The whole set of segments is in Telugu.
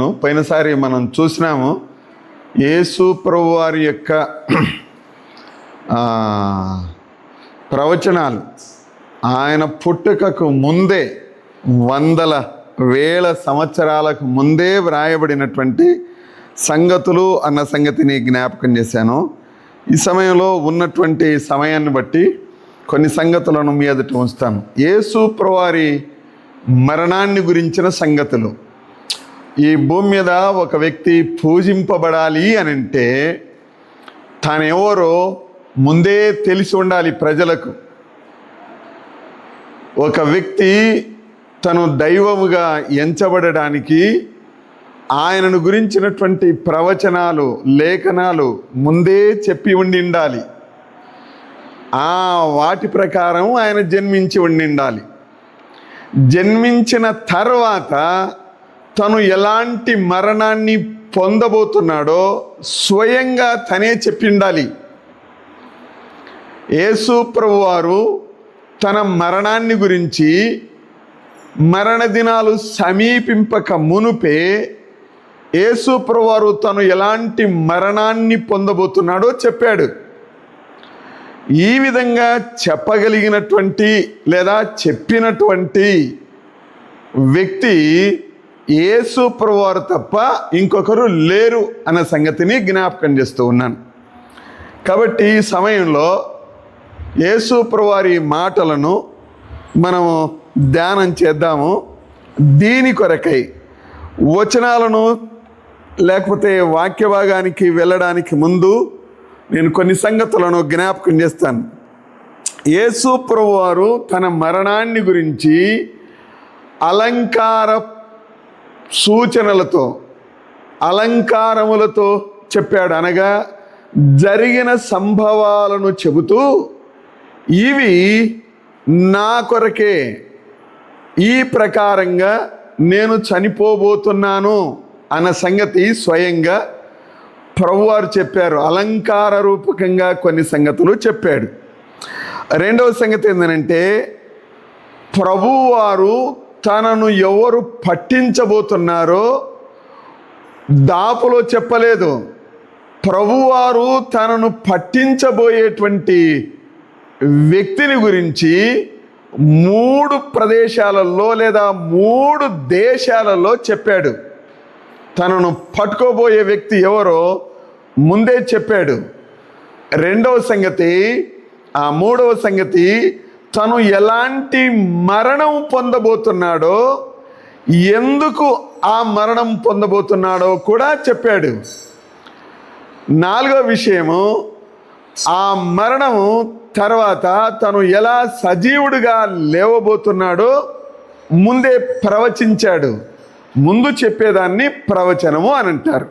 చెప్తాను. పోయినసారి మనం చూసినాము యేసు ప్రభువారి యొక్క ప్రవచనాలు ఆయన పుట్టుకకు ముందే, వందల వేల సంవత్సరాలకు ముందే వ్రాయబడినటువంటి సంగతులు అన్న సంగతిని జ్ఞాపకం చేశాను. ఈ సమయంలో ఉన్నటువంటి సమయాన్ని బట్టి కొన్ని సంగతులను మీ ఎదుట ఉంచుతాను. యేసు ప్రభువారి మరణాన్ని గురించిన సంగతులు. ఈ భూమి మీద ఒక వ్యక్తి పూజింపబడాలి అని అంటే తానెవరో ముందే తెలిసి ఉండాలి ప్రజలకు. ఒక వ్యక్తి తను దైవముగా ఎంచబడడానికి ఆయనను గురించినటువంటి ప్రవచనాలు, లేఖనాలు ముందే చెప్పి ఉండాలి. వాటి ప్రకారం ఆయన జన్మించి ఉండాలి. జన్మించిన తర్వాత తను ఎలాంటి మరణాన్ని పొందబోతున్నాడో స్వయంగా తనే చెప్పి ఉండాలి. యేసు ప్రభువారు తన మరణాన్ని గురించి మరణ దినాలు సమీపింపక మునుపే యేసు ప్రభువారు తను ఎలాంటి మరణాన్ని పొందబోతున్నాడో చెప్పాడు. ఈ విధంగా చెప్పగలిగినటువంటి లేదా చెప్పినటువంటి వ్యక్తి యేసు ప్రభువారు తప్ప ఇంకొకరు లేరు అన్న సంగతిని జ్ఞాపకం చేస్తూ ఉన్నాను. కాబట్టి ఈ సమయంలో యేసు ప్రభువారి మాటలను మనము ధ్యానం చేద్దాము. దీని కొరకై వచనాలను లేకపోతే వాక్య భాగానికి వెళ్ళడానికి ముందు నేను కొన్ని సంగతులను జ్ఞాపకం చేస్తాను. యేసు ప్రభువారు తన మరణాన్ని గురించి అలంకార సూచనలతో, అలంకారములతో చెప్పాడు. అనగా జరిగిన సంభవాలను చెబుతూ ఇవి నా కొరకే, ఈ ప్రకారంగా నేను చనిపోబోతున్నాను అన్న సంగతి స్వయంగా ప్రభువారు చెప్పారు. అలంకార రూపకంగా కొన్ని సంగతులు చెప్పాడు. రెండవ సంగతి ఏంటంటే ప్రభువారు తనను ఎవరు పట్టించబోతున్నారో దాపులో చెప్పలేదు. ప్రభువారు తనను పట్టించబోయేటువంటి వ్యక్తిని గురించి 3 ప్రదేశాలలో లేదా 3 దేశాలలో చెప్పాడు. తనను పట్టుకోబోయే వ్యక్తి ఎవరో ముందే చెప్పాడు. రెండవ సంగతి, మూడవ సంగతి, తను ఎలాంటి మరణం పొందబోతున్నాడో, ఎందుకు ఆ మరణం పొందబోతున్నాడో కూడా చెప్పాడు. నాలుగవ విషయము, ఆ మరణము తర్వాత తను ఎలా సజీవుడిగా లేవబోతున్నాడో ముందే ప్రవచించాడు. ముందు చెప్పేదాన్ని ప్రవచనము అని అంటారు.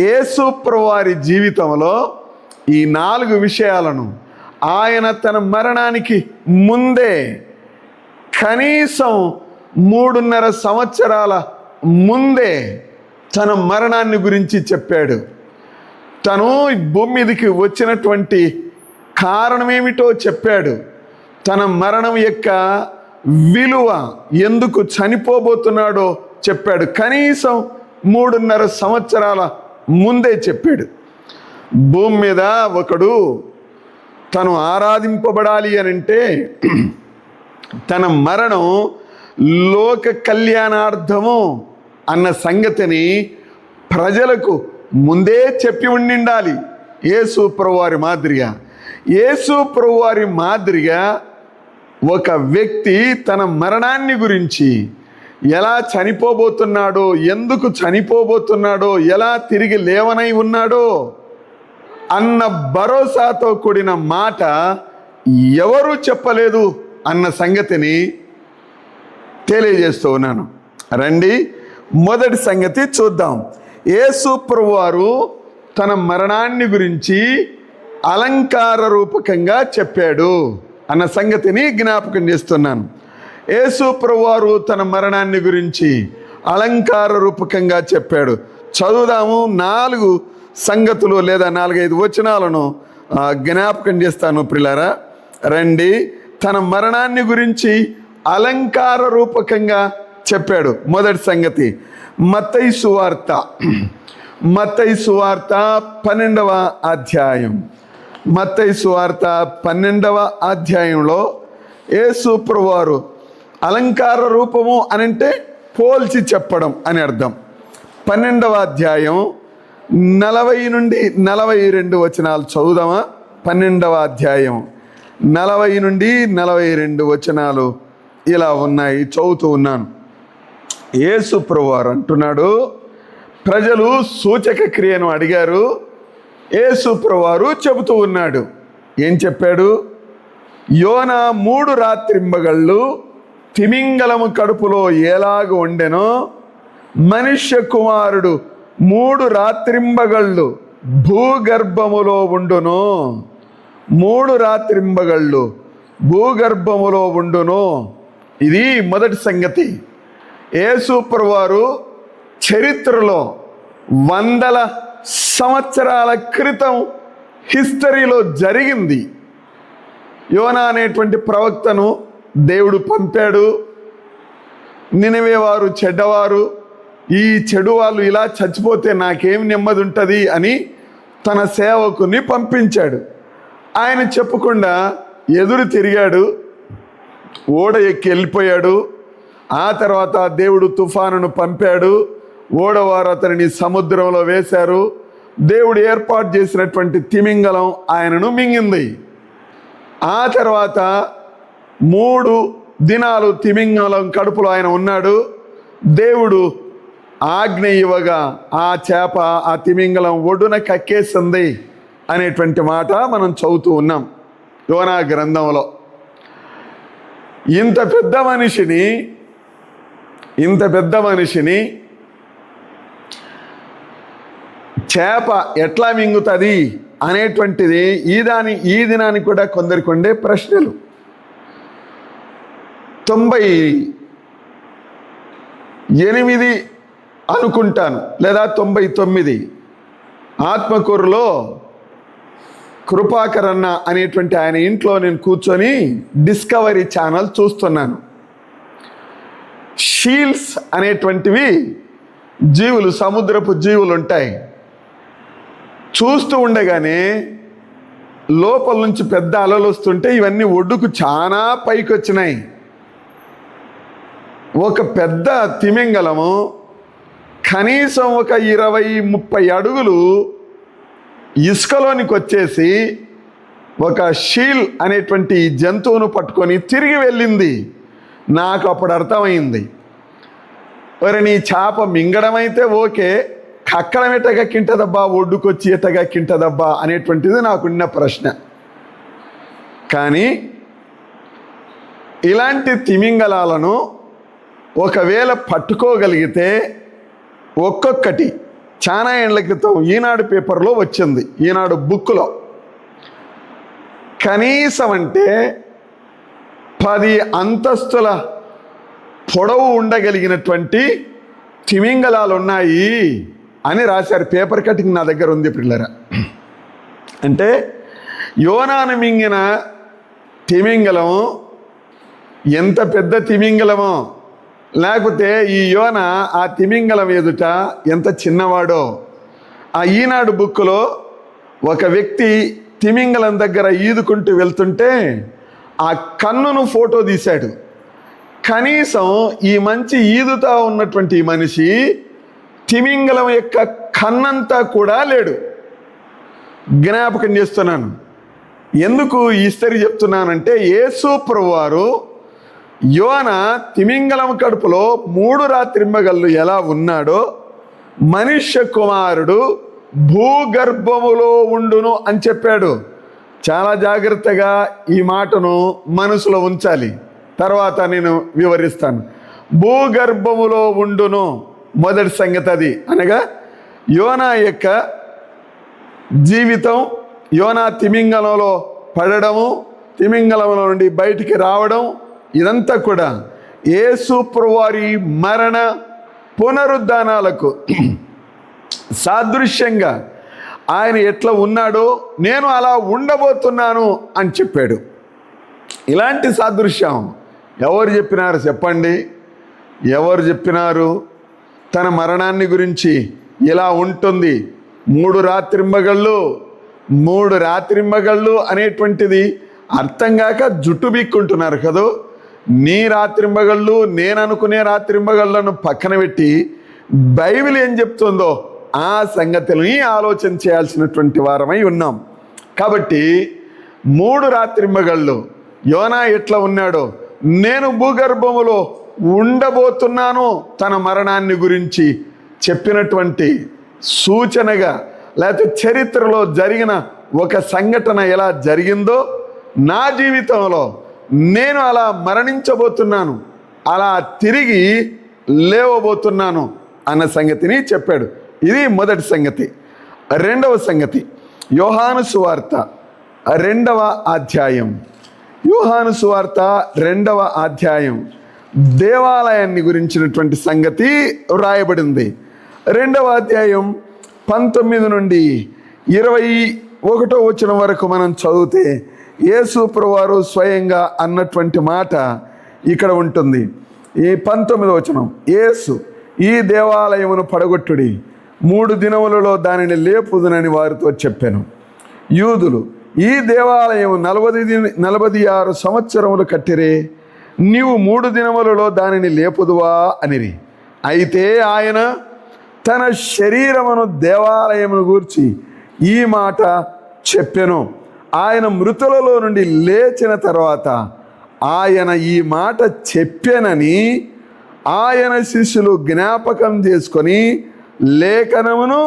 యేసు ప్రభువారి జీవితంలో ఈ 4 విషయాలను ఆయన తన మరణానికి ముందే, కనీసం 3.5 సంవత్సరాల ముందే తన మరణాన్ని గురించి చెప్పాడు. తను భూమి మీదకి వచ్చినటువంటి కారణమేమిటో చెప్పాడు. తన మరణం యొక్క విలువ, ఎందుకు చనిపోబోతున్నాడో చెప్పాడు. కనీసం 3.5 సంవత్సరాల ముందే చెప్పాడు. భూమి మీద ఒకడు తను ఆరాధింపబడాలి అని అంటే తన మరణం లోక కళ్యాణార్థము అన్న సంగతిని ప్రజలకు ముందే చెప్పి ఉండాలి. యేసు ప్రభువారి మాదిరిగా, యేసు ప్రభువారి మాదిరిగా ఒక వ్యక్తి తన మరణాన్ని గురించి, ఎలా చనిపోబోతున్నాడో, ఎందుకు చనిపోబోతున్నాడో, ఎలా తిరిగి లేవనై ఉన్నాడో అన్న భరోసాతో కూడిన మాట ఎవరు చెప్పలేదు అన్న సంగతిని తెలియజేస్తూ ఉన్నాను. రండి, మొదటి సంగతి చూద్దాం. యేసు ప్రభువారు తన మరణాన్ని గురించి అలంకార రూపకంగా చెప్పాడు అన్న సంగతిని జ్ఞాపకం చేస్తున్నాను. యేసు ప్రభువారు తన మరణాన్ని గురించి అలంకార రూపకంగా చెప్పాడు. చదువుదాము. 4 సంగతులు లేదా 4-5 వచనాలను జ్ఞాపకం చేస్తాను ప్రియులారా. రండి, తన మరణాన్ని గురించి అలంకార రూపకంగా చెప్పాడు. మొదటి సంగతి మత్తయి సువార్త 12వ అధ్యాయం. మత్తయి సువార్త 12వ అధ్యాయంలో యేసు ప్రభువారు అలంకార రూపము అనంటే పోల్చి చెప్పడం అని అర్థం. 12వ అధ్యాయం 40 నుండి 42 వచనాలు చదువుదామా? 12వ అధ్యాయం 40 నుండి 42 వచనాలు ఇలా ఉన్నాయి, చదువుతూ ఉన్నాను. యేసు ప్రభువారు అంటున్నాడు, ప్రజలు సూచక క్రియను అడిగారు. యేసు ప్రభువారు చెబుతూ ఉన్నాడు. ఏం చెప్పాడు? యోనా 3 రాత్రింబగళ్ళు తిమింగలము కడుపులో ఎలాగ ఉండెనో మనుష్య కుమారుడు 3 రాత్రింబగళ్ళు భూగర్భములో ఉండును. 3 రాత్రింబగళ్ళు భూగర్భములో ఉండును. ఇది మొదటి సంగతి. యేసు ప్రభువారు చరిత్రలో 100 సంవత్సరాల క్రితం హిస్టరీలో జరిగింది. యోనా అనేటువంటి ప్రవక్తను దేవుడు పంపాడు. నినవే వారు చెడ్డవారు, ఈ చెడు వాళ్ళు ఇలా చచ్చిపోతే నాకేం నెమ్మది ఉంటుంది అని తన సేవకుని పంపించాడు. ఆయన చెప్పకుండా ఎదురు తిరిగాడు, ఓడ ఎక్కి వెళ్ళిపోయాడు. ఆ తర్వాత దేవుడు తుఫానును పంపాడు. ఓడవారు అతనిని సముద్రంలో వేశారు. దేవుడు ఏర్పాటు చేసినటువంటి తిమింగలం ఆయనను మింగింది. ఆ తర్వాత 3 దినాలు తిమింగలం కడుపులో ఆయన ఉన్నాడు. దేవుడు ఆజ్ఞ ఇవ్వగా ఆ చేప ఆ తిమింగలం ఒడ్డున కక్కేసింది అనేటువంటి మాట మనం చదువుతూ ఉన్నాం యోనా గ్రంథంలో. ఇంత పెద్ద మనిషిని చేప ఎట్లా మింగుతుంది అనేటువంటిది ఈ దినానికి కూడా కొందరికి ఉండే ప్రశ్నలు. 98 అనుకుంటాను, లేదా 99 ఆత్మకూరులో కృపాకరన్న అనేటువంటి ఆయన ఇంట్లో నేను కూర్చొని డిస్కవరీ ఛానల్ చూస్తున్నాను. షీల్స్ అనేటువంటివి జీవులు, సముద్రపు జీవులు ఉంటాయి. చూస్తూ ఉండగానే లోపల నుంచి పెద్ద అలలు వస్తుంటే ఇవన్నీ ఒడ్డుకు చాలా పైకి వచ్చినాయి. ఒక పెద్ద తిమింగలము కనీసం ఒక 20-30 అడుగులు ఇసుకలోనికి వచ్చేసి ఒక షీల్ అనేటువంటి జంతువును పట్టుకొని తిరిగి వెళ్ళింది. నాకు అప్పుడు అర్థమైంది, మరి నీ చేప మింగడం అయితే ఓకే, కక్కడం ఎట్టగక్కింటదబ్బా, ఒడ్డుకొచ్చి ఎట్టగక్కింటదబ్బా అనేటువంటిది నాకున్న ప్రశ్న. కానీ ఇలాంటి తిమింగలాలను ఒకవేళ పట్టుకోగలిగితే ఒక్కొక్కటి చాలా ఏళ్ల క్రితం ఈనాడు పేపర్లో వచ్చింది, ఈనాడు బుక్లో, కనీసం అంటే 10 అంతస్తుల పొడవు ఉండగలిగినటువంటి తిమింగలాలు ఉన్నాయి అని రాశారు. పేపర్ కటింగ్ నా దగ్గర ఉంది పిల్లరా. అంటే యోనాను మింగిన తిమింగలము ఎంత పెద్ద తిమింగలమో, లేకపోతే ఈ యోన ఆ తిమింగలం ఎదుట ఎంత చిన్నవాడో. ఆ ఈనాడు బుక్లో ఒక వ్యక్తి తిమింగలం దగ్గర ఈదుకుంటూ వెళ్తుంటే ఆ కన్నును ఫోటో తీశాడు. కనీసం ఈ మంచి ఈదుతా ఉన్నటువంటి ఈ మనిషి తిమింగలం యొక్క కన్నంతా కూడా లేడు. జ్ఞాపకం చేస్తున్నాను. ఎందుకు ఈ హిస్టరీ చెప్తున్నానంటే యేసు ప్రభువారు యోన తిమింగలం కడుపులో 3 రాత్రింబగళ్ళు ఎలా ఉన్నాడో మనుష్య కుమారుడు భూగర్భములో ఉండును అని చెప్పాడు. చాలా జాగ్రత్తగా ఈ మాటను మనసులో ఉంచాలి, తర్వాత నేను వివరిస్తాను. భూగర్భములో ఉండును మొదటి సంగతి అది. అనగా యోనా యొక్క జీవితం, యోనా తిమింగలంలో పడడము, తిమింగలంలో నుండి బయటికి రావడం, ఇదంతా కూడా యేసు ప్రభువారి మరణ పునరుద్ధానాలకు సాదృశ్యంగా ఆయన ఎట్లా ఉన్నాడో నేను అలా ఉండబోతున్నాను అని చెప్పాడు. ఇలాంటి సాదృశ్యం ఎవరు చెప్పినారు చెప్పండి? ఎవరు చెప్పినారు? తన మరణాన్ని గురించి ఇలా ఉంటుంది. 3 రాత్రింబగళ్ళు అనేటువంటిది అర్థం కాక జుట్టు బిక్కుంటున్నారు కదా. నీ రాత్రింబగళ్ళు, నేను అనుకునే రాత్రింబగళ్ళను పక్కన పెట్టి బైబిల్ ఏం చెప్తుందో ఆ సంగతులని ఆలోచన చేయాల్సినటువంటి వారమై ఉన్నాం. కాబట్టి 3 రాత్రింబగళ్ళు యోనా ఎట్లా ఉన్నాడో, నేను భూగర్భములో ఉండబోతున్నాను తన మరణాన్ని గురించి చెప్పినటువంటి సూచనగా, లేకపోతే చరిత్రలో జరిగిన ఒక సంఘటన ఎలా జరిగిందో నా జీవితంలో నేను అలా మరణించబోతున్నాను, అలా తిరిగి లేవబోతున్నాను అన్న సంగతిని చెప్పాడు. ఇది మొదటి సంగతి. రెండవ సంగతి, యోహాను సువార్త 2వ అధ్యాయం. యోహాను సువార్త 2వ అధ్యాయం దేవాలయాన్ని గురించినటువంటి సంగతి వ్రాయబడింది. 2వ అధ్యాయం 19 నుండి 21వ వచనం వరకు మనం చదివితే యేసు ప్రభువారు స్వయంగా అన్నటువంటి మాట ఇక్కడ ఉంటుంది. ఈ 19వ వచనం, యేసు, ఈ దేవాలయమును పడగొట్టుడి, 3 దినములలో దానిని లేపుదునని వారితో చెప్పాను. యూదులు, ఈ దేవాలయం 46 సంవత్సరములు కట్టిరే, నీవు 3 దినములలో దానిని లేపుదువా అనిరి. అయితే ఆయన తన శరీరమును దేవాలయమును గూర్చి ఈ మాట చెప్పెను. ఆయన మృతులలో నుండి లేచిన తర్వాత ఆయన ఈ మాట చెప్పెనని ఆయన శిష్యులు జ్ఞాపకం చేసుకొని లేఖనమును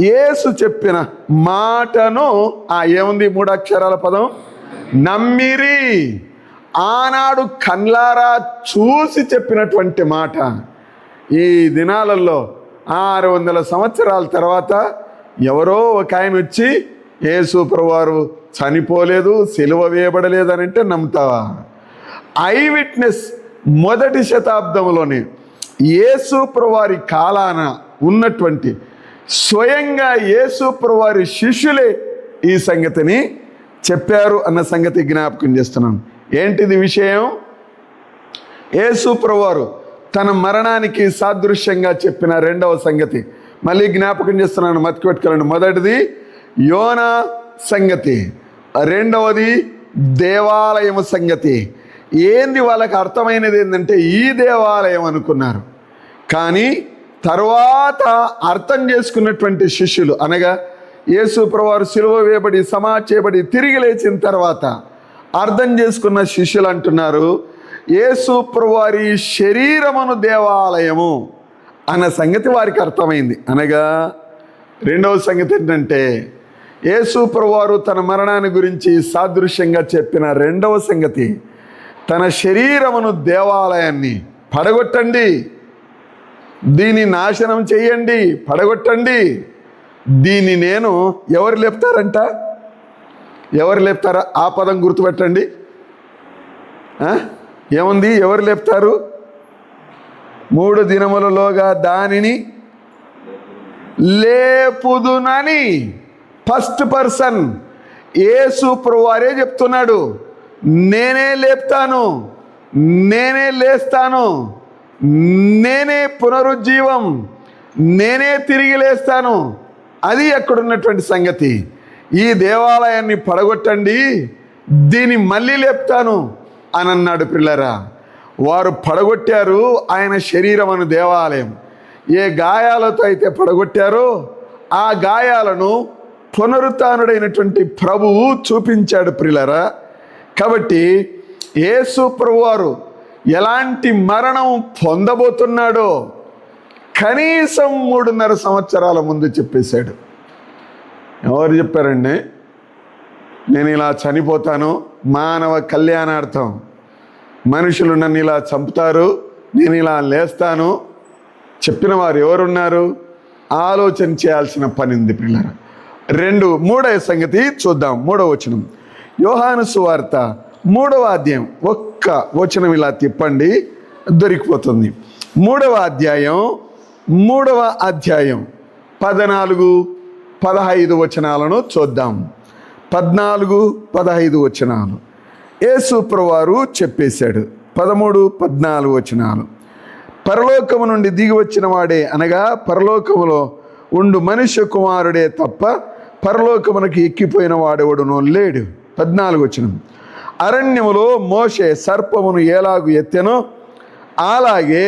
యేసు చెప్పిన మాటను, ఏముంది 3 అక్షరాల పదం, నమ్మిరి. ఆనాడు కన్లారా చూసి చెప్పినటువంటి మాట ఈ దినాలలో 600 సంవత్సరాల తర్వాత ఎవరో ఒక ఆయన వచ్చి యేసు ప్రభువారు చనిపోలేదు, సిలువ వేయబడలేదు అని అంటే నమ్ముతావా? ఐ విట్నెస్ మొదటి శతాబ్దంలోనే యేసు ప్రభువారి కాలాన ఉన్నటువంటి స్వయంగా యేసు ప్రభువారి శిష్యులే ఈ సంగతిని చెప్పారు అన్న సంగతి జ్ఞాపకం చేస్తున్నాను. ఏంటిది విషయం? యేసు ప్రభువారు తన మరణానికి సాదృశ్యంగా చెప్పిన 2వ సంగతి మళ్ళీ జ్ఞాపకం చేస్తున్నాను, మతికి పెట్టుకోండి. మొదటిది యోనా సంగతి, 2వది దేవాలయము సంగతి. ఏంది వాళ్ళకి అర్థమైనది ఏంటంటే ఈ దేవాలయం అనుకున్నారు, కానీ తర్వాత అర్థం చేసుకున్నటువంటి శిష్యులు, అనగా యేసు ప్రభువారు సిలువ వేయబడి సమాధి చేయబడి తిరిగి లేచిన తర్వాత అర్థం చేసుకున్న శిష్యులు అంటున్నారు, యేసు ప్రభువారి శరీరమును దేవాలయము అన్న సంగతి వారికి అర్థమైంది. అనగా 2వ సంగతి ఏంటంటే యేసు ప్రభువారు తన మరణాన్ని గురించి సాదృశ్యంగా చెప్పిన 2వ సంగతి, తన శరీరమును దేవాలయాన్ని పడగొట్టండి, దీన్ని నాశనం చేయండి, పడగొట్టండి, దీన్ని నేను ఎవరు లేపుతారంట? ఎవరు లేపుతారా? ఆ పదం గుర్తుపెట్టండి. ఏముంది? ఎవరు లేపుతారు? 3 దినములలోగా దానిని లేపుదునని ఫస్ట్ పర్సన్ యేసు ప్రభువారే చెప్తున్నాడు. నేనే లేపుతాను, నేనే లేస్తాను, నేనే పునరుజ్జీవం, నేనే తిరిగి లేస్తాను. అది ఎక్కడున్నటువంటి సంగతి. ఈ దేవాలయాన్ని పడగొట్టండి, దీన్ని మళ్ళీ లేపుతాను అని అన్నాడు. పిల్లరా, వారు పడగొట్టారు ఆయన శరీరం అను దేవాలయం. ఏ గాయాలతో అయితే పడగొట్టారో ఆ గాయాలను పునరుత్థానుడైనటువంటి ప్రభువు చూపించాడు. పిల్లరా, కాబట్టి యేసు ప్రభువారు ఎలాంటి మరణం పొందబోతున్నాడో కనీసం 3.5 సంవత్సరాల ముందు చెప్పేశాడు. ఎవరు చెప్పారండి? నేను ఇలా చనిపోతాను, మానవ కళ్యాణార్థం, మనుషులు నన్ను ఇలా చంపుతారు, నేను ఇలా లేస్తాను చెప్పిన వారు ఎవరున్నారు? ఆలోచన చేయాల్సిన పని ఉంది పిల్లరా. 3వ సంగతి చూద్దాం. 3వ వచనం, యోహాను సువార్త 3వ అధ్యాయం, ఒక్క వచనం ఇలా తిప్పండి దొరికిపోతుంది. 3వ అధ్యాయం 14-15 వచనాలను చూద్దాం. 14-15 వచనాలు యేసు ప్రభువారు చెప్పేశాడు. 13-14 వచనాలు. పరలోకము నుండి దిగి వచ్చిన వాడే, అనగా పరలోకములో ఉండు మనుష్య కుమారుడే తప్ప పరలోకమునకు ఎక్కిపోయిన వాడెవడునో లేడు. 14 వచనం. అరణ్యములో మోషే సర్పమును ఎలాగు ఎత్తెనో అలాగే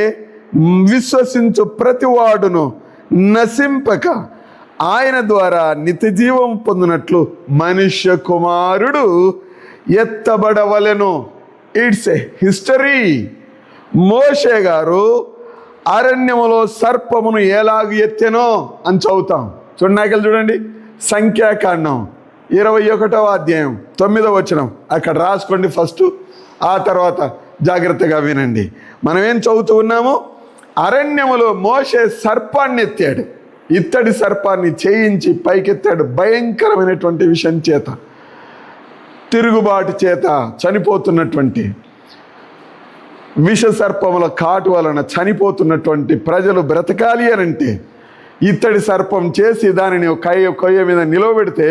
విశ్వసించు ప్రతివాడును నశింపక ఆయన ద్వారా నిత్యజీవం పొందినట్లు మనుష్య కుమారుడు ఎత్తబడవలెను. It's a history. మోషే గారు అరణ్యములో సర్పమును ఎలాగు ఎత్తెనో అని చదువుతాం. చూడండి, సంఖ్యాకాండం 21వ అధ్యాయం 9వ వచనం. అక్కడ రాసుకోండి ఫస్ట్, ఆ తర్వాత జాగ్రత్తగా వినండి. మనం ఏం చదువుతూ ఉన్నాము? అరణ్యములో మోషే సర్పాన్ని ఎత్తాడు, ఇత్తడి సర్పాన్ని చేయించి పైకెత్తాడు. భయంకరమైనటువంటి విషయం చేత, తిరుగుబాటు చేత చనిపోతున్నటువంటి, విష సర్పముల కాటు వలన చనిపోతున్నటువంటి ప్రజలు బ్రతకాలి అనంటే ఇత్తడి సర్పం చేసి దానిని కొయ్య మీద నిలవబెడితే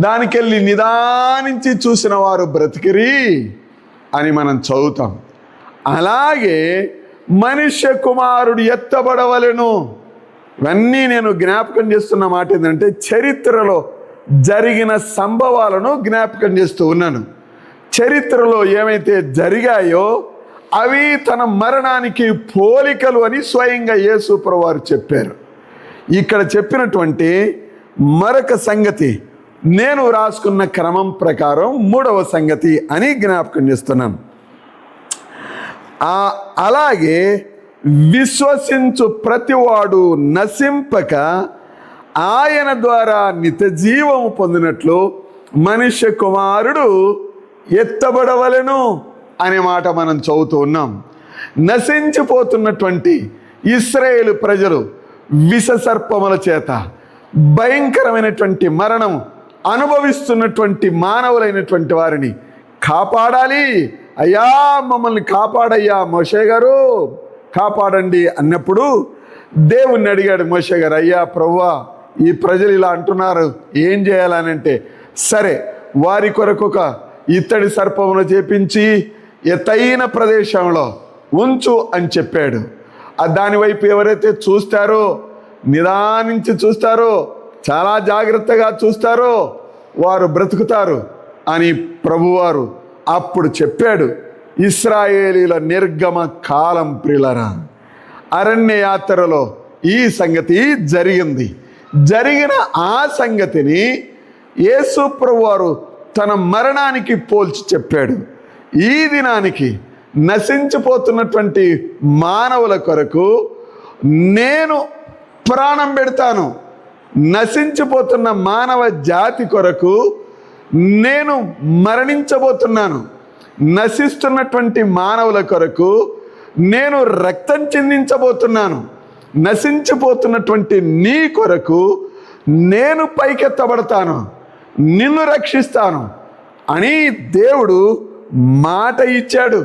దానికెళ్ళి నిదానించి చూసిన వారు బ్రతికిరి అని మనం చదువుతాం. అలాగే మనుష్య కుమారుడు ఎత్తబడవలెను. ఇవన్నీ నేను జ్ఞాపకం చేస్తున్న మాట ఏంటంటే చరిత్రలో జరిగిన సంభవాలను జ్ఞాపకం చేస్తూ ఉన్నాను. చరిత్రలో ఏమైతే జరిగాయో అవి తన మరణానికి పోలికలు అని స్వయంగా యేసు ప్రభువారు చెప్పారు. ఇక్కడ చెప్పినటువంటి మరొక సంగతి నేను రాసుకున్న క్రమం ప్రకారం 3వ సంగతి అని జ్ఞాపకం చేస్తున్నాను. అలాగే విశ్వసించు ప్రతివాడు నశింపక ఆయన ద్వారా నిత్యజీవము పొందినట్లు మనుష్య కుమారుడు ఎత్తబడవలెను అనే మాట మనం చదువుతూ ఉన్నాం. నశించిపోతున్నటువంటి ఇశ్రాయేలు ప్రజలు విష సర్పముల చేత భయంకరమైనటువంటి మరణం అనుభవిస్తున్నటువంటి మానవులైనటువంటి వారిని కాపాడాలి. అయ్యా మమ్మల్ని కాపాడయ్యా మోషే గారు, కాపాడండి అన్నప్పుడు దేవుణ్ణి అడిగాడు మోషే గారు, అయ్యా ప్రభువా ఈ ప్రజలు ఇలా అంటున్నారు, ఏం చేయాలని అంటే, సరే వారి కొరకు ఒక ఇత్తడి సర్పమును చేపించి ఎత్తైన ప్రదేశంలో ఉంచు అని చెప్పాడు. దానివైపు ఎవరైతే చూస్తారో, నిదానించి చూస్తారో, చాలా జాగ్రత్తగా చూస్తారో వారు బ్రతుకుతారు అని ప్రభువారు అప్పుడు చెప్పాడు. ఇశ్రాయేలీల నిర్గమ కాలం ప్రియులరా, అరణ్య యాత్రలో ఈ సంగతి జరిగింది. జరిగిన ఆ సంగతిని యేసు ప్రభువారు తన మరణానికి పోల్చి చెప్పాడు. ఈ దినానికి నశించిపోతున్నటువంటి మానవుల కొరకు నేను ప్రాణం పెడతాను, నశించిపోతున్న మానవ జాతి కొరకు నేను మరణించబోతున్నాను, నశిస్తున్నటువంటి మానవుల కొరకు నేను రక్తం చిందించబోతున్నాను, నశించిపోతున్నటువంటి నీ కొరకు నేను పైకెత్తబడతాను, నిన్ను రక్షిస్తాను అని దేవుడు మాట ఇచ్చాడు.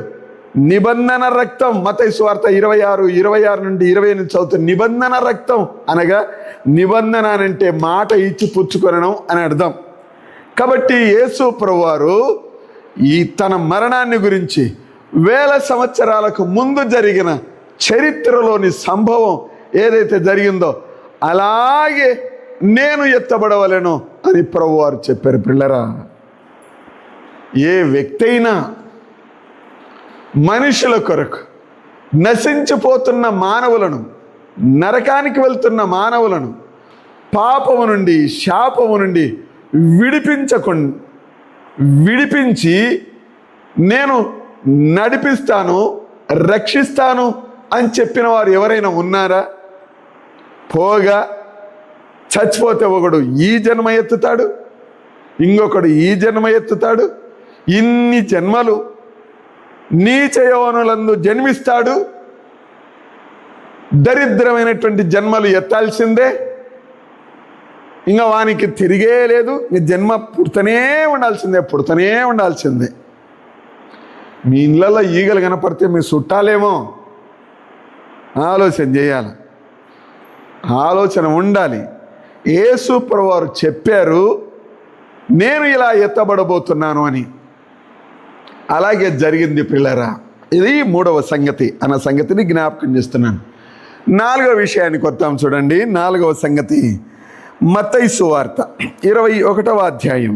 నిబంధన రక్తం, మత్తయి సువార్త 26 నుండి 28 చదువుతుంది. నిబంధన రక్తం అనగా నిబంధన అంటే మాట ఇచ్చి పుచ్చుకొనడం అని అర్థం. కాబట్టి యేసు ప్రభువారు ఈ తన మరణాన్ని గురించి 1000 సంవత్సరాలకు ముందు జరిగిన చరిత్రలోని సంభవం ఏదైతే జరిగిందో అలాగే నేను ఎత్తబడవలెను అని ప్రభువారు చెప్పారు. పిల్లరా, ఏ వ్యక్తి అయినా మనుషుల కొరకు, నశించిపోతున్న మానవులను, నరకానికి వెళ్తున్న మానవులను పాపము నుండి, శాపము నుండి విడిపించి నేను నడిపిస్తాను, రక్షిస్తాను అని చెప్పిన వారు ఎవరైనా ఉన్నారా? పోగా చచ్చిపోతే ఒకడు ఈ జన్మ ఎత్తుతాడు, ఇంకొకడు ఈ జన్మ ఎత్తుతాడు, ఇన్ని జన్మలు నీచ యవ్వనులందు జన్మిస్తాడు, దరిద్రమైనటువంటి జన్మలు ఎత్తాల్సిందే, ఇంకా వానికి తిరిగే లేదు, జన్మ పుడుతూనే ఉండాల్సిందే. మీ ఇళ్ళల్లో ఈగలు కనపడితే మీ చుట్టాలేమో, ఆలోచన చేయాలి, ఆలోచన ఉండాలి. యేసు ప్రభువారు చెప్పారు నేను ఇలా ఎత్తబడబోతున్నాను అని. అలాగే జరిగింది పిల్లరా. ఇది 3వ సంగతి అన్న సంగతిని జ్ఞాపకం చేస్తున్నాను. 4వ విషయానికి వద్దాం చూడండి. 4వ సంగతి మత్తయి సువార్త 21వ అధ్యాయం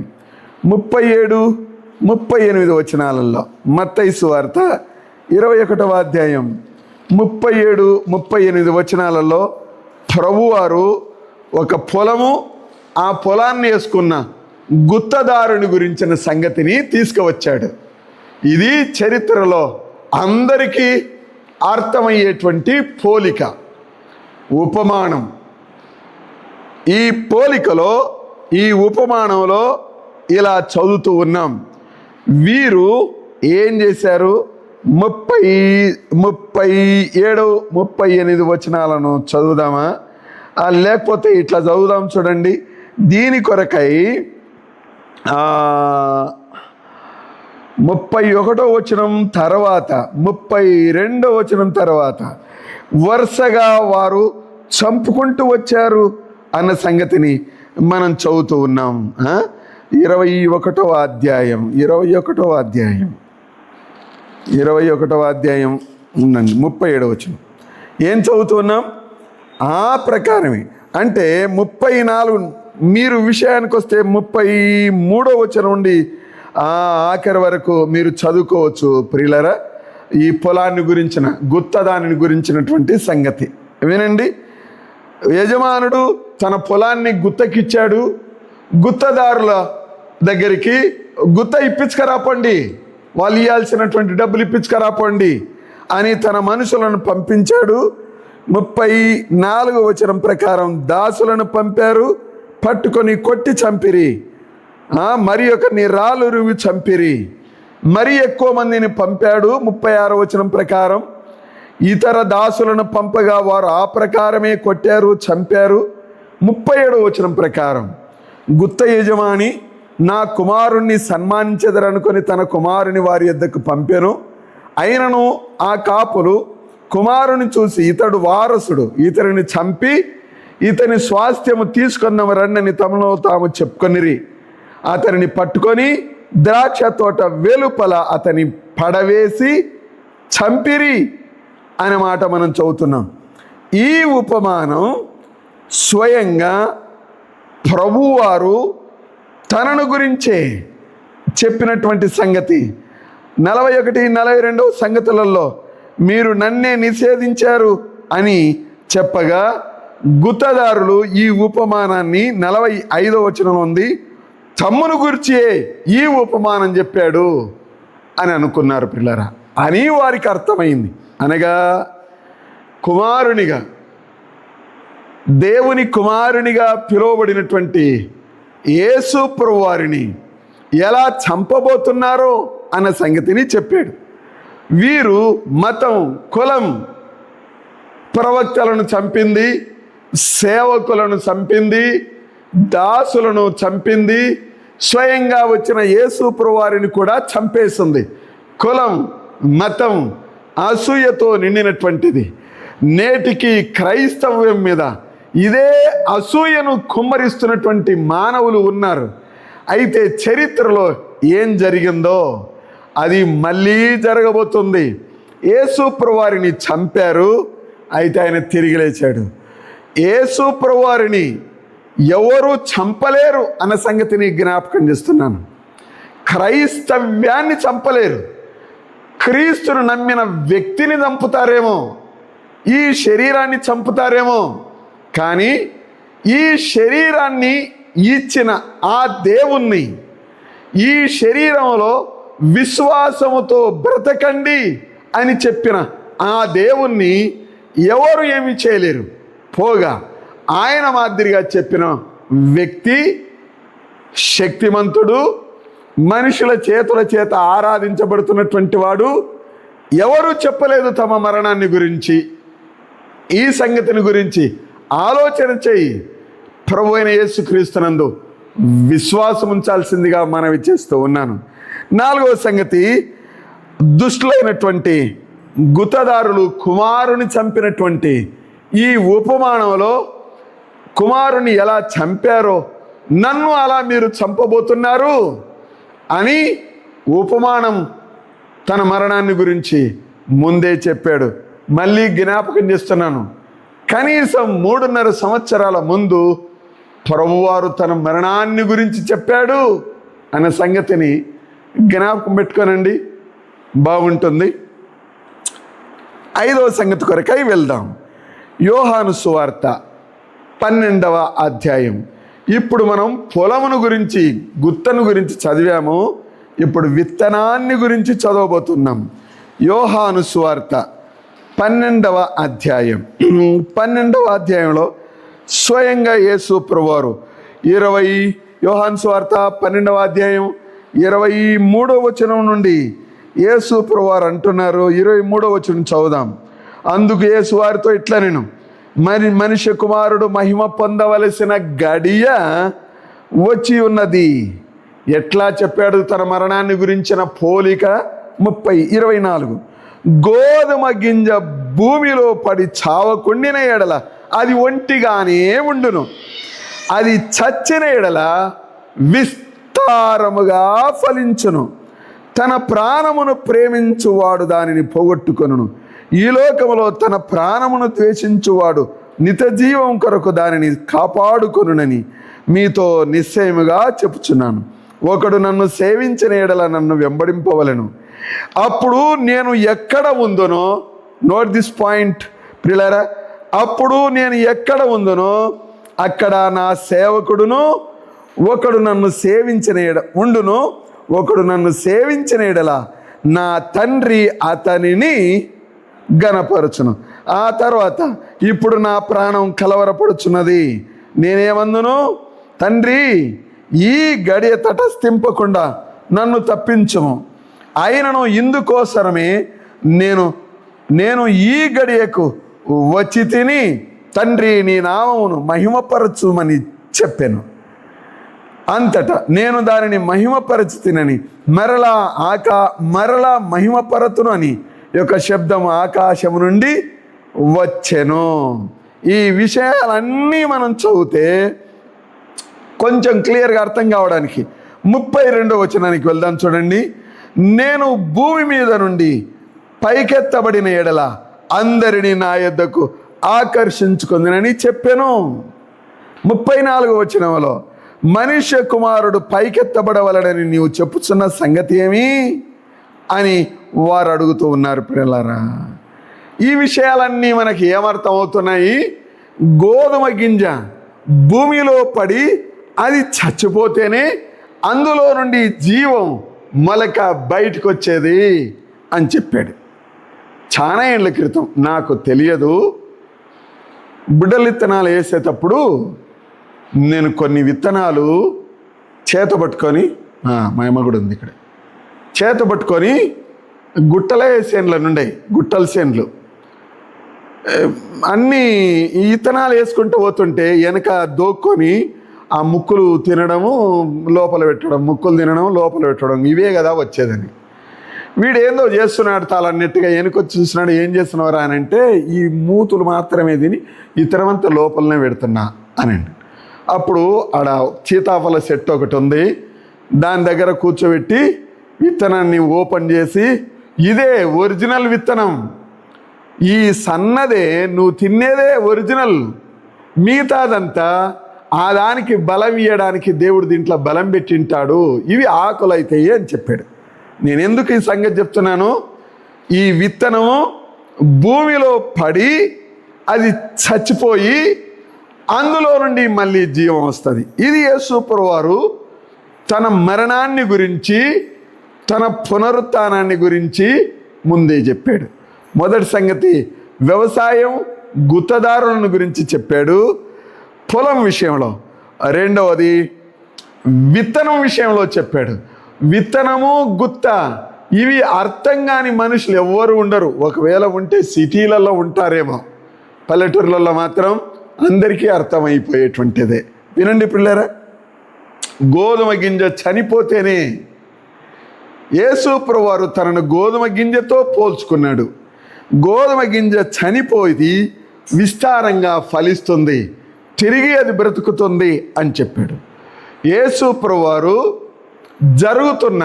37-38 వచనాలలో. మత్తయి సువార్త 21వ అధ్యాయం 37-38 వచనాలలో ప్రభువారు ఒక పొలము, ఆ పొలాన్ని వేసుకున్న గుత్తదారుని గురించిన సంగతిని తీసుకువచ్చాడు. ఇది చరిత్రలో అందరికీ అర్థమయ్యేటువంటి పోలిక, ఉపమానం. ఈ పోలికలో, ఈ ఉపమానంలో ఇలా చదువుతూ ఉన్నాం. వీరు ఏం చేశారు? 37-38 వచనాలను చదువుదామా? లేకపోతే ఇట్లా చదువుదాం చూడండి. దీని కొరకై 31వ వచనం తర్వాత 32వ వచనం తర్వాత వరుసగా వారు చంపుకుంటూ వచ్చారు అన్న సంగతిని మనం చదువుతూ ఉన్నాం. 21వ అధ్యాయం 21వ అధ్యాయం ఉండండి, 37వ వచనం. ఏం చదువుతున్నాం? ఆ ప్రకారమే. అంటే 34 మీరు విషయానికి వస్తే 33వ వచనం నుండి ఆఖరి వరకు మీరు చదువుకోవచ్చు ప్రియులరా. ఈ పొలాన్ని గురించిన, గుత్తదానిని గురించినటువంటి సంగతి వినండి. యజమానుడు తన పొలాన్ని గుత్తకిచ్చాడు. గుత్తదారుల దగ్గరికి గుత్త ఇప్పించుకరాపండి, వాళ్ళు ఇవ్వాల్సినటువంటి డబ్బులు ఇప్పించుకరాపండి అని తన మనుషులను పంపించాడు. 34వ వచనం ప్రకారం దాసులను పంపారు, పట్టుకొని కొట్టి చంపిరి. మరి ఒకరిని రాళ్ళు రువి చంపిరి. మరి ఎక్కువ మందిని పంపాడు. 36వ వచనం ప్రకారం ఇతర దాసులను పంపగా వారు ఆ ప్రకారమే కొట్టారు, చంపారు. 37వ వచనం ప్రకారం గుత్త యజమాని నా కుమారుణ్ణి సన్మానించెదరనుకొని తన కుమారుని వారి యొద్దకు పంపెను. అయినను ఆ కాపులు కుమారుని చూసి ఇతడు వారసుడు, ఇతడిని చంపి ఇతని స్వాస్థ్యము తీసుకున్నవ రండని తమలో తాము చెప్పుకొనిరి. అతనిని పట్టుకొని ద్రాక్ష తోట వెలుపల అతని పడవేసి చంపిరి అనే మాట మనం చదువుతున్నాం. ఈ ఉపమానం స్వయంగా ప్రభువారు తనను గురించే చెప్పినటువంటి సంగతి. 41-42 సంగతులలో మీరు నన్నే నిషేధించారు అని చెప్పగా గుత్తదారులు ఈ ఉపమానాన్ని 45వ వచనంలో ఉంది, తమ్మును గురించే ఈ ఉపమానం చెప్పాడు అని అనుకున్నారు పిల్లరా అని వారికి అర్థమైంది. అనగా కుమారునిగా, దేవుని కుమారునిగా పిలువబడినటువంటి యేసు ప్రభువారిని ఎలా చంపబోతున్నారో అన్న సంగతిని చెప్పాడు. వీరు మతం, కులం, ప్రవక్తలను చంపింది, సేవకులను చంపింది, దాసులను చంపింది, స్వయంగా వచ్చిన యేసు ప్రభువారిని కూడా చంపేసింది. కులం, మతం అసూయతో నిండినటువంటిది. నేటికి క్రైస్తవ్యం మీద ఇదే అసూయను కుమ్మరిస్తున్నటువంటి మానవులు ఉన్నారు. అయితే చరిత్రలో ఏం జరిగిందో అది మళ్ళీ జరగబోతుంది. యేసు ప్రభువారిని చంపారు, అయితే ఆయన తిరిగి లేచాడు. యేసు ప్రభువారిని ఎవరు చంపలేరు అన్న సంగతిని జ్ఞాపకం చేస్తున్నాను. క్రైస్తవ్యాన్ని చంపలేరు. క్రీస్తును నమ్మిన వ్యక్తిని చంపుతారేమో, ఈ శరీరాన్ని చంపుతారేమో, కానీ ఈ శరీరాన్ని ఇచ్చిన ఆ దేవుణ్ణి, ఈ శరీరంలో విశ్వాసముతో బ్రతకండి అని చెప్పిన ఆ దేవుణ్ణి ఎవరు ఏమి చేయలేరు. పోగా ఆయన మాదిరిగా చెప్పిన వ్యక్తి శక్తిమంతుడు, మనుషుల చేతుల చేత ఆరాధించబడుతున్నటువంటి వాడు. ఎవరు చెప్పలేదు తమ మరణాన్ని గురించి. ఈ సంగతిని గురించి ఆలోచన చేయి. ప్రభు అయిన యేసుక్రీస్తునందు విశ్వాసం ఉంచాల్సిందిగా మనవి చేస్తూ ఉన్నాను. 4వ సంగతి, దుష్టులైనటువంటి గుత్తదారులు కుమారుని చంపినటువంటి ఈ ఉపమానంలో కుమారుని ఎలా చంపారో నన్ను అలా మీరు చంపబోతున్నారు అని ఉపమానం తన మరణాన్ని గురించి ముందే చెప్పాడు. మళ్ళీ జ్ఞాపకం చేస్తున్నాను, కనీసం 3.5 సంవత్సరాల ముందు ప్రభువారు తన మరణాన్ని గురించి చెప్పాడు అనే సంగతిని జ్ఞాపకం పెట్టుకోనండి, బాగుంటుంది. 5వ సంగతి కొరకై వెళ్దాం. యోహాను సువార్త 12వ అధ్యాయం. ఇప్పుడు మనం పొలమును గురించి, గుత్తను గురించి చదివాము. ఇప్పుడు విత్తనాన్ని గురించి చదవబోతున్నాం. యోహాను సువార్త 12వ అధ్యాయం. 12వ అధ్యాయంలో స్వయంగా యేసు ప్రభువారు యోహాను సువార్త 12వ అధ్యాయం 23వ వచనం నుండి యేసు ప్రభువారు అంటున్నారు. 23వ వచనం చదువుదాం. అందుకు యేసు వారితో ఇట్లా, నేను మనిషి కుమారుడు మహిమ పొందవలసిన గడియ వచ్చి ఉన్నది. ఎట్లా చెప్పాడు తన మరణాన్ని గురించిన పోలిక? 24 గోధుమ గింజ భూమిలో పడి చావకుండిన ఎడల అది ఒంటిగానే ఉండును, అది చచ్చిన ఎడల విస్తారముగా ఫలించును. తన ప్రాణమును ప్రేమించువాడు దానిని పోగొట్టుకొనును. ఈ లోకములో తన ప్రాణమును ద్వేషించువాడు నిత్యజీవం కొరకు దానిని కాపాడుకొనునని మీతో నిశ్చయముగా చెప్పుచున్నాను. ఒకడు నన్ను సేవించిన ఎడల నన్ను వెంబడింపవలెను. అప్పుడు నేను ఎక్కడ ఉందునో, నోట్ దిస్ పాయింట్ ప్రియులారా, అప్పుడు నేను ఎక్కడ ఉందునో అక్కడ నా సేవకుడును ఒకడు నన్ను సేవించిన ఉండును. ఒకడు నన్ను సేవించిన ఎడల నా తండ్రి అతనిని గణపరచును. ఆ తర్వాత, ఇప్పుడు నా ప్రాణం కలవరపడుచున్నది, నేనేమందును, తండ్రి ఈ గడియ తటస్థింపకుండా నన్ను తప్పించుము. అయినను ఇందుకోసరమే నేను ఈ గడియకు వచ్చి తిని, తండ్రి నీ నామమును మహిమపరచుమని చెప్పాను. అంతటా నేను దానిని మహిమపరచి తినని మరలా మహిమపరతును అని యొక్క శబ్దం ఆకాశము నుండి వచ్చెను. ఈ విషయాలన్నీ మనం చదివితే కొంచెం క్లియర్గా అర్థం కావడానికి 32వ వచనానికి వెళ్దాం. చూడండి. నేను భూమి మీద నుండి పైకెత్తబడిన ఎడల అందరినీ నా యొద్దకు ఆకర్షించుకుందునని చెప్పాను. 34వ వచనంలో మనుష్య కుమారుడు పైకెత్తబడవలనని నీవు చెప్పుచున్న సంగతి ఏమి అని వారు అడుగుతూ ఉన్నారు. పిల్లలారా, ఈ విషయాలన్నీ మనకి ఏమర్థం అవుతున్నాయి? గోధుమ గింజ భూమిలో పడి అది చచ్చిపోతేనే అందులో నుండి జీవం మొలక బయటకు వచ్చేది అని చెప్పాడు. చాలా ఏళ్ళ క్రితం, నాకు తెలియదు, బిడ్డల విత్తనాలు వేసేటప్పుడు నేను కొన్ని విత్తనాలు చేత పట్టుకొని, మా అమ్మ కూడా ఉంది ఇక్కడ, చేత పట్టుకొని గుట్టల చేనుల నుండి, గుట్టల చేనులు అన్నీ ఈ విత్తనాలు వేసుకుంటూ పోతుంటే వెనక దోక్కొని ఆ ముక్కులు తినడము లోపల పెట్టడం, ముక్కులు తినడం లోపల పెట్టడం, ఇవే కదా వచ్చేదని. వీడు ఏందో చేస్తున్నాడు, తాళన్నట్టుగా వెనుకొచ్చి చూస్తున్నాడు. ఏం చేస్తున్నారా అని అంటే, ఈ మూతులు మాత్రమే తిని ఇతరమంతా లోపలనే పెడుతున్నా అనండి. అప్పుడు ఆడ సీతాఫల చెట్టు ఒకటి ఉంది, దాని దగ్గర కూర్చోబెట్టి విత్తనాన్ని ఓపెన్ చేసి, ఇదే ఒరిజినల్ విత్తనం, ఈ సన్నదే నువ్వు తినేదే ఒరిజినల్, మిగతాదంతా ఆ దానికి బలం ఇవ్వడానికి దేవుడు దీంట్లో బలం పెట్టింటాడు, ఇవి ఆకులు అవుతాయి అని చెప్పాడు. నేను ఎందుకు ఈ సంగతి చెప్తున్నాను? ఈ విత్తనము భూమిలో పడి అది చచ్చిపోయి అందులో నుండి మళ్ళీ జీవం వస్తుంది. ఇది యేసు ప్రభువారు తన మరణాన్ని గురించి, తన పునరుత్థానాన్ని గురించి ముందే చెప్పాడు. మొదటి సంగతి వ్యవసాయం, గుత్తదారులను గురించి చెప్పాడు పొలం విషయంలో. రెండవది విత్తనం విషయంలో చెప్పాడు. విత్తనము, గుత్త ఇవి అర్థం కాని మనుషులు ఎవ్వరు ఉండరు. ఒకవేళ ఉంటే సిటీలలో ఉంటారేమో, పల్లెటూర్లలో మాత్రం అందరికీ అర్థమైపోయేటువంటిదే. వినండి పిల్లరా, గోధుమ గింజ చనిపోతేనే యేసు ప్రభువారు తనను గోధుమ గింజతో పోల్చుకున్నాడు. గోధుమ గింజ చనిపోయి విస్తారంగా ఫలిస్తుంది, తిరిగి అది బ్రతుకుతుంది అని చెప్పాడు. యేసు ప్రభువారు జరుగుతున్న,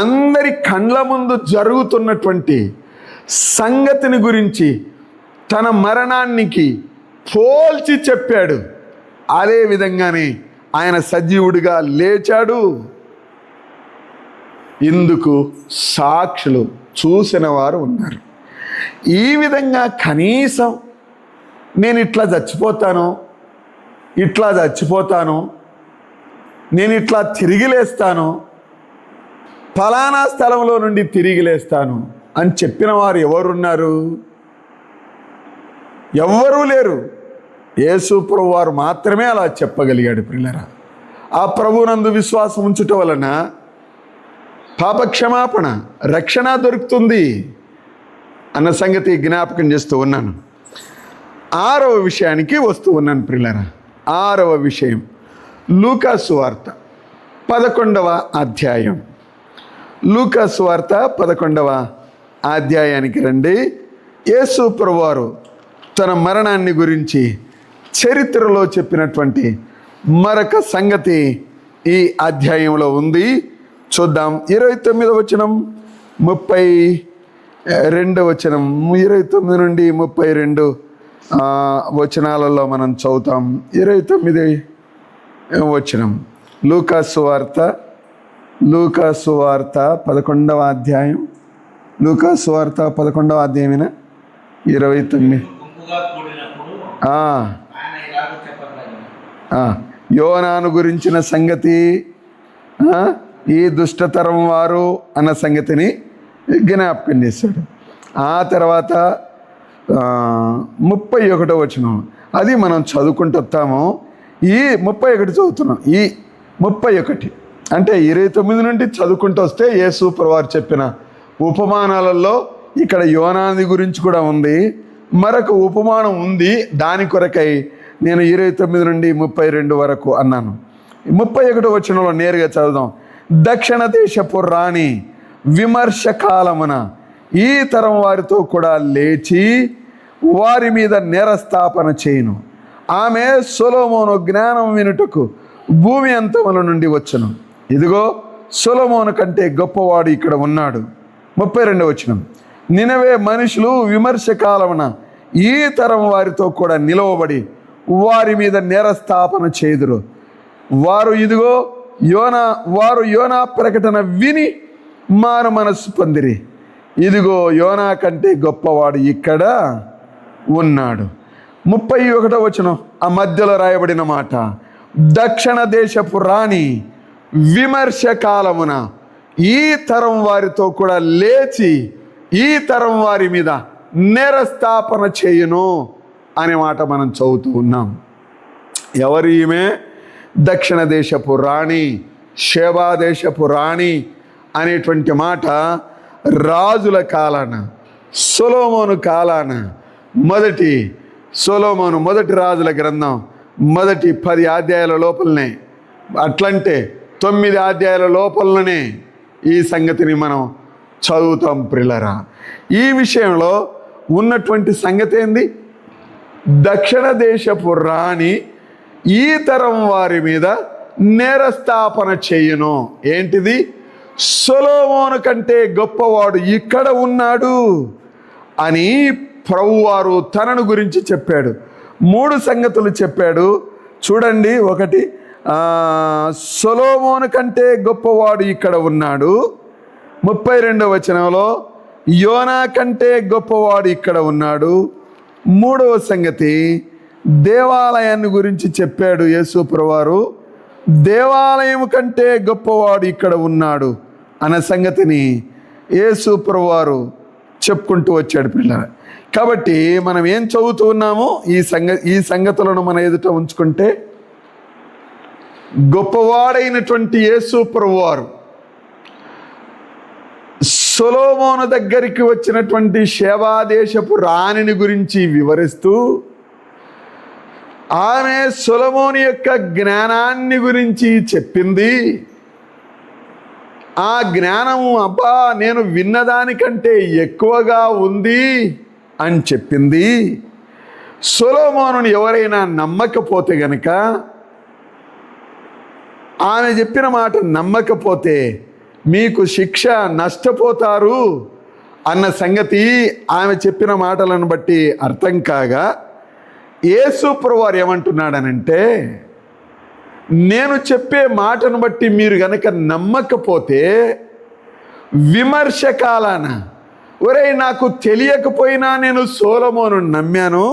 అందరి కండ్ల ముందు జరుగుతున్నటువంటి సంగతిని గురించి తన మరణానికి పోల్చి చెప్పాడు. అదే విధంగానే ఆయన సజీవుడిగా లేచాడు. ఇందుకు సాక్షులు చూసిన వారు ఉన్నారు. ఈ విధంగా కనీసం నేను ఇట్లా చచ్చిపోతాను, నేను ఇట్లా తిరిగి లేస్తాను, ఫలానా స్థలంలో నుండి తిరిగి లేస్తాను అని చెప్పిన వారు ఎవరున్నారు? ఎవ్వరూ లేరు. యేసు ప్రభు వారు మాత్రమే అలా చెప్పగలిగాడు. ప్రియులారా, ఆ ప్రభువునందు విశ్వాసం ఉంచుట వలన పాపక్షమాపణ, రక్షణ దొరుకుతుంది అన్న సంగతి జ్ఞాపకం చేస్తూ ఉన్నాను. 6వ విషయానికి వస్తూ ఉన్నాను. ప్రియులారా, 6వ విషయం లూకాసు వార్త 11వ అధ్యాయం. లూకాసు వార్త 11వ అధ్యాయానికి రండి. యేసు ప్రభువారు తన మరణాన్ని గురించి చరిత్రలో చెప్పినటువంటి మరొక సంగతి ఈ అధ్యాయంలో ఉంది. చూద్దాం. 29వ వచనం, 32వ వచనం, 29 నుండి 32 వచనాలలో మనం చదువుతాం. 29 వచనం లూకాసు వార్త 11వ అధ్యాయం. లూకాసు వార్త 11వ అధ్యాయమేనా? 29. యోనాను గురించిన సంగతి, ఈ దుష్టతరం వారు అన్న సంగతిని జ్ఞాపకం చేశాడు. ఆ తర్వాత 31వ వచనం, అది మనం చదువుకుంటూ వస్తాము. ఈ 31 చదువుతున్నాం. ఈ 31 అంటే 29 నుండి చదువుకుంటూ వస్తే యేసు ప్రభువారు చెప్పిన ఉపమానాలలో ఇక్కడ యోనాని గురించి కూడా ఉంది. మరొక ఉపమానం ఉంది. దాని కొరకై నేను 29 నుండి 32 వరకు అన్నాను. 31వ వచనంలో నేరుగా చదువుదాం. దక్షిణ దేశపు రాణి విమర్శ కాలమున ఈ తరం వారితో కూడా లేచి వారి మీద నేరస్థాపన చేయును. ఆమె సొలొమోను జ్ఞానం వినుటకు భూమి అంతముల నుండి వచ్చును. ఇదిగో సొలొమోను కంటే గొప్పవాడు ఇక్కడ ఉన్నాడు. 32వ వచనం, నినవే మనుషులు విమర్శ కాలమున ఈ తరం వారితో కూడా నిలవబడి వారి మీద నేరస్థాపన చేదురు. వారు యోనా ప్రకటన విని మారు మనస్సు పొందిరి. ఇదిగో యోనా కంటే గొప్పవాడు ఇక్కడ ఉన్నాడు. 31వ వచనం, ఆ మధ్యలో రాయబడిన మాట, దక్షిణ దేశపు రాణి విమర్శ కాలమున ఈ తరం వారితో కూడా లేచి ఈ తరం వారి మీద నేరస్థాపన చేయును అనే మాట మనం చదువుతూ ఉన్నాం. ఎవరు ఈమె? దక్షిణ దేశపు రాణి, షేబా దేశపు రాణి అనేటువంటి మాట రాజుల కాలాన, సొలొమోను కాలాన, మొదటి రాజుల గ్రంథం మొదటి 10 అధ్యాయాల లోపలనే, అట్లంటే 9 అధ్యాయాల లోపలనే ఈ సంగతిని మనం చదువుతాం. ప్రియులారా, ఈ విషయంలో ఉన్నటువంటి సంగతి ఏంది? దక్షిణ దేశపు రాణి ఈ తరం వారి మీద నేరస్థాపన చేయును. ఏంటిది? సొలొమోను కంటే గొప్పవాడు ఇక్కడ ఉన్నాడు అని ప్రభువారు తనను గురించి చెప్పాడు. 3 సంగతులు చెప్పాడు. చూడండి. 1, సొలొమోను కంటే గొప్పవాడు ఇక్కడ ఉన్నాడు. 32వ వచనంలో యోనా కంటే గొప్పవాడు ఇక్కడ ఉన్నాడు. 3వ సంగతి దేవాలయాన్ని గురించి చెప్పాడు యేసు ప్రభువారు. దేవాలయం కంటే గొప్పవాడు ఇక్కడ ఉన్నాడు అనే సంగతిని యేసు ప్రభువారు చెప్పుకుంటూ వచ్చాడు. పిల్లలు, కాబట్టి మనం ఏం చదువుతూ ఉన్నామో ఈ సంగతులను మన ఎదుట ఉంచుకుంటే, గొప్పవాడైనటువంటి యేసు ప్రభువారు సొలొమోను దగ్గరికి వచ్చినటువంటి షేబా దేశపు రాణిని గురించి వివరిస్తూ, ఆమె సొలొమోను యొక్క జ్ఞానాన్ని గురించి చెప్పింది. ఆ జ్ఞానము అబ్బా నేను విన్నదానికంటే ఎక్కువగా ఉంది అని చెప్పింది. సొలొమోనుని ఎవరైనా నమ్మకపోతే గనక, ఆమె చెప్పిన మాట నమ్మకపోతే మీకు శిక్ష, నష్టపోతారు అన్న సంగతి ఆమె చెప్పిన మాటలను బట్టి అర్థం కాగా యేసు ప్రభువారు ఏమంటున్నాడనంటే, నేను చెప్పే మాటను బట్టి మీరు గనక నమ్మకపోతే విమర్శకాలన, ఒరేయ్ నాకు తెలియకపోయినా నేను సొలొమోను నమ్మాను,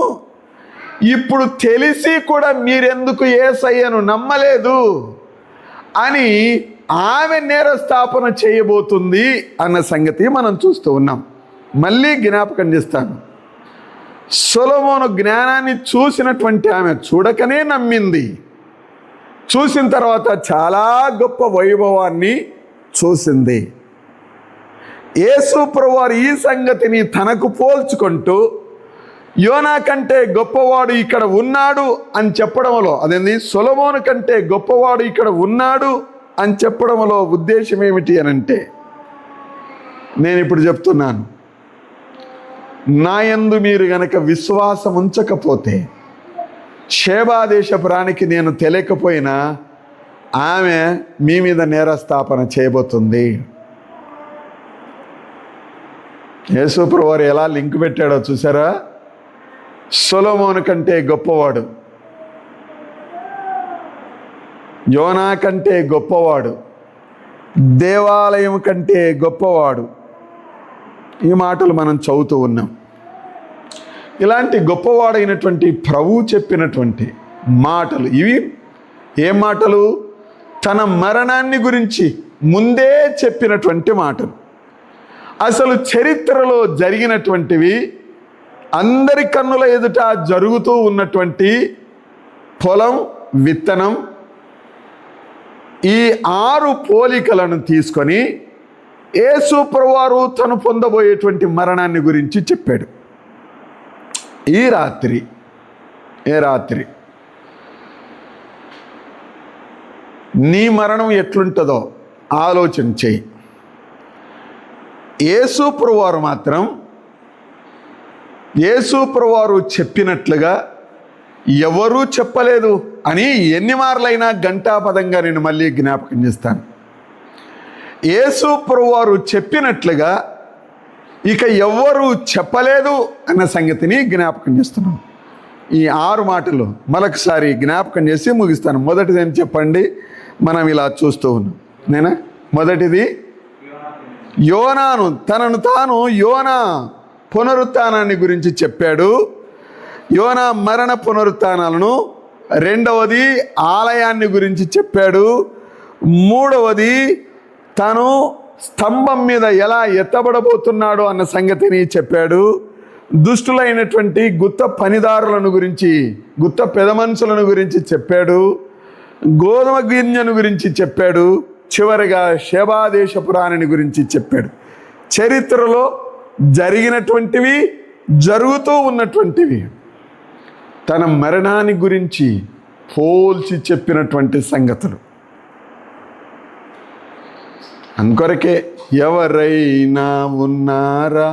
ఇప్పుడు తెలిసి కూడా మీరెందుకు యేసయ్యను నమ్మలేదు అని ఆమె నేరస్థాపన చేయబోతుంది అన్న సంగతి మనం చూస్తూ ఉన్నాం. మళ్ళీ జ్ఞాపకం చేస్తాను, సొలొమోను జ్ఞానాన్ని చూసినటువంటి ఆమె చూడకనే నమ్మింది. చూసిన తర్వాత చాలా గొప్ప వైభవాన్ని చూసింది. యేసు ప్రభువారు ఈ సంగతిని తనకు పోల్చుకుంటూ యోనా కంటే గొప్పవాడు ఇక్కడ ఉన్నాడు అని చెప్పడంలో, అదేంది సొలొమోను కంటే గొప్పవాడు ఇక్కడ ఉన్నాడు అని చెప్పడంలో ఉద్దేశం ఏమిటి అని అంటే, నేను ఇప్పుడు చెప్తున్నాను, నా యందు మీరు గనక విశ్వాసం ఉంచకపోతే షేబా దేశపు రాణికి నేను తెలియకపోయినా ఆమె మీ మీద నేరస్థాపన చేయబోతుంది. యేసు ప్రభువారు ఎలా లింక్ పెట్టాడో చూసారా? సొలొమోను కంటే గొప్పవాడు, యోనా కంటే గొప్పవాడు, దేవాలయం కంటే గొప్పవాడు. ఈ మాటలు మనం చదువుతూ ఉన్నాం. ఇలాంటి గొప్పవాడైనటువంటి ప్రభువు చెప్పినటువంటి మాటలు ఇవి. ఏ మాటలు? తన మరణాన్ని గురించి ముందే చెప్పినటువంటి మాటలు. అసలు చరిత్రలో జరిగినటువంటివి, అందరి కన్నుల ఎదుట జరుగుతూ ఉన్నటువంటి పొలం విత్తనం, ఈ 6 పోలికలను తీసుకొని యేసు ప్రభువారు తను పొందబోయేటువంటి మరణాన్ని గురించి చెప్పాడు. ఈ రాత్రి నీ మరణం ఎట్లుంటుందో ఆలోచన చేయి. యేసు ప్రభువారు మాత్రం యేసు ప్రభువారు చెప్పినట్లుగా ఎవరూ చెప్పలేదు అని ఎన్ని మార్లైనా ఘంటాపదంగా నేను మళ్ళీ జ్ఞాపకం చేస్తాను. యేసు ప్రభువారు చెప్పినట్లుగా ఇక ఎవ్వరూ చెప్పలేదు అన్న సంగతిని జ్ఞాపకం చేస్తున్నాను. ఈ 6 మాటలు మరొకసారి జ్ఞాపకం చేసి ముగిస్తాను. మొదటిది ఏం చెప్పండి? మనం ఇలా చూస్తూ ఉన్నాం. నేనా? మొదటిది యోనాను, తనను తాను యోనా పునరుత్థానాన్ని గురించి చెప్పాడు. యోనా మరణ పునరుత్థానాలను. రెండవది ఆలయాన్ని గురించి చెప్పాడు. మూడవది తను స్తంభం మీద ఎలా ఎత్తబడబోతున్నాడో అన్న సంగతిని చెప్పాడు. దుష్టులైనటువంటి గుత్త పనిదారులను గురించి, గుత్త పెద మనుషులను గురించి చెప్పాడు. గోధుమ గింజను గురించి చెప్పాడు. చివరిగా షేబా దేశపు రాణిని గురించి చెప్పాడు. చరిత్రలో జరిగినటువంటివి, జరుగుతూ ఉన్నటువంటివి, తన మరణాన్ని గురించి పోల్చి చెప్పినటువంటి సంగతులు. అందుకొరకే ఎవరైనా ఉన్నారా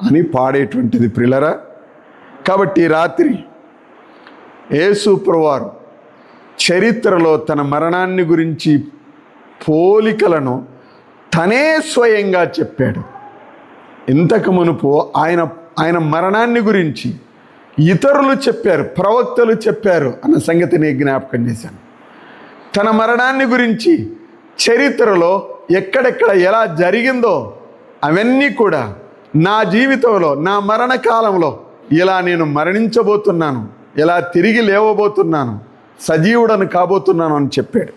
అని పాడేటువంటిది ప్రియులారా. కాబట్టి రాత్రి యేసు ప్రభువారు చరిత్రలో తన మరణాన్ని గురించి పోలికలను తనే స్వయంగా చెప్పాడు. ఇంతకు మునుపు ఆయన మరణాన్ని గురించి ఇతరులు చెప్పారు, ప్రవక్తలు చెప్పారు అన్న సంగతిని జ్ఞాపకం చేశాను. తన మరణాన్ని గురించి చరిత్రలో ఎక్కడెక్కడ ఎలా జరిగిందో అవన్నీ కూడా నా జీవితంలో, నా మరణకాలంలో ఇలా నేను మరణించబోతున్నాను, ఇలా తిరిగి లేవబోతున్నాను, సజీవుడను కాబోతున్నాను అని చెప్పాడు.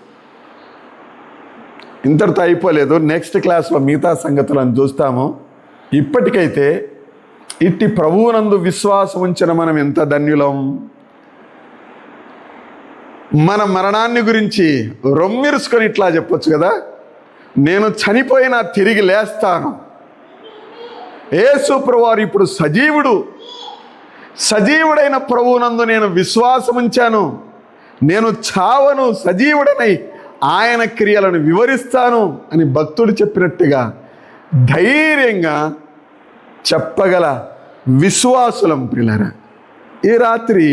ఇంతటితో అయిపోలేదు. నెక్స్ట్ క్లాస్లో మిగతా సంగతులను చూస్తాము. ఇప్పటికైతే ఇట్టి ప్రభువునందు విశ్వాసం ఉంచిన మనం ఎంత ధన్యులం. మన మరణాన్ని గురించి రొమ్మిరుసుకొని ఇట్లా చెప్పొచ్చు కదా, నేను చనిపోయినా తిరిగి లేస్తాను. యేసు ప్రభువారు ఇప్పుడు సజీవుడు. సజీవుడైన ప్రభువునందు నేను విశ్వాసం ఉంచాను, నేను చావను, సజీవుడనై ఆయన క్రియలను వివరిస్తాను అని భక్తుడు చెప్పినట్టుగా ధైర్యంగా చెప్పగల విశ్వాసులం ప్రియులారా. ఈ రాత్రి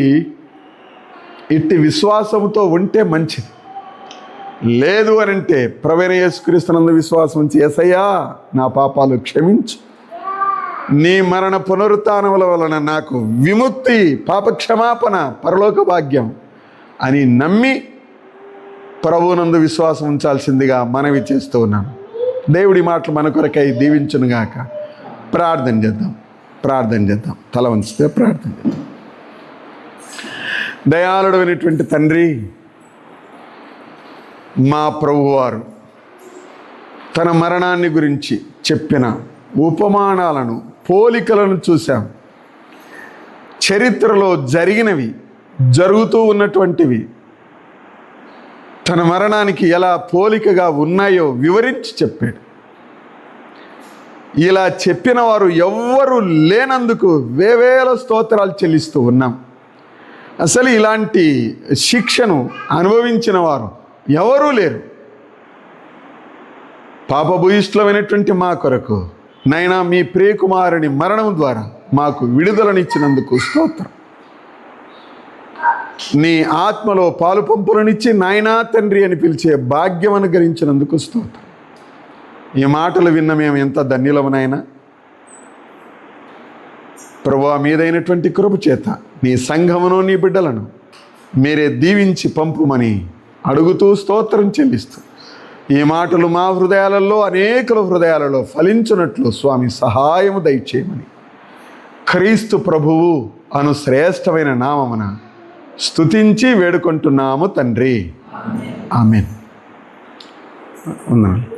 ఇట్టి విశ్వాసంతో ఉంటే మంచిది. లేదు అనంటే ప్రభువైన యేసుక్రీస్తునందు విశ్వాసం ఉంచి, యేసయ్యా నా పాపాలు క్షమించు, నీ మరణ పునరుత్థానముల వలన నాకు విముక్తి, పాపక్షమాపణ, పరలోక భాగ్యం అని నమ్మి ప్రభువునందు విశ్వాసం ఉంచాల్సిందిగా మనవి చేస్తూ ఉన్నాను. దేవుడి మాటలు మన కొరకై దీవించునుగాక. ప్రార్థన చేద్దాం. తల వంచితే ప్రార్థన చేద్దాం. దయాళుడైనటువంటి తండ్రి, మా ప్రభువారు తన మరణాన్ని గురించి చెప్పిన ఉపమానాలను, పోలికలను చూశాం. చరిత్రలో జరిగినవి, జరుగుతూ ఉన్నటువంటివి తన మరణానికి ఎలా పోలికగా ఉన్నాయో వివరించి చెప్పాడు. ఇలా చెప్పిన వారు ఎవ్వరూ లేనందుకు వేవేల స్తోత్రాలు చెల్లిస్తూ ఉన్నాం. అసలు ఇలాంటి శిక్షను అనుభవించిన వారు ఎవరూ లేరు. పాపభూయిష్ఠులమైనటువంటి మా కొరకు నైనా మీ ప్రియకుమారుని మరణం ద్వారా మాకు విడుదలనిచ్చినందుకు స్తోత్రం. నీ ఆత్మలో పాలు పంపులనిచ్చి నాయనా తండ్రి అని పిలిచే భాగ్యం అనుగ్రహించినందుకు స్తోత్రం. ఈ మాటలు విన్న మేము ఎంత ధన్యులమునైనా ప్రభువా, మీదైనటువంటి కృప చేత నీ సంఘమును, నీ బిడ్డలను మీరే దీవించి పంపుమని అడుగుతూ స్తోత్రం చెల్లిస్తూ ఈ మాటలు మా హృదయాలలో, అనేకుల హృదయాలలో ఫలించున్నట్లు స్వామి సహాయము దయచేయమని క్రీస్తు ప్రభువు అను శ్రేష్టమైన నామమున స్తుతించి వేడుకుంటున్నాము తండ్రి. ఆమేన్. ఉన్నాను.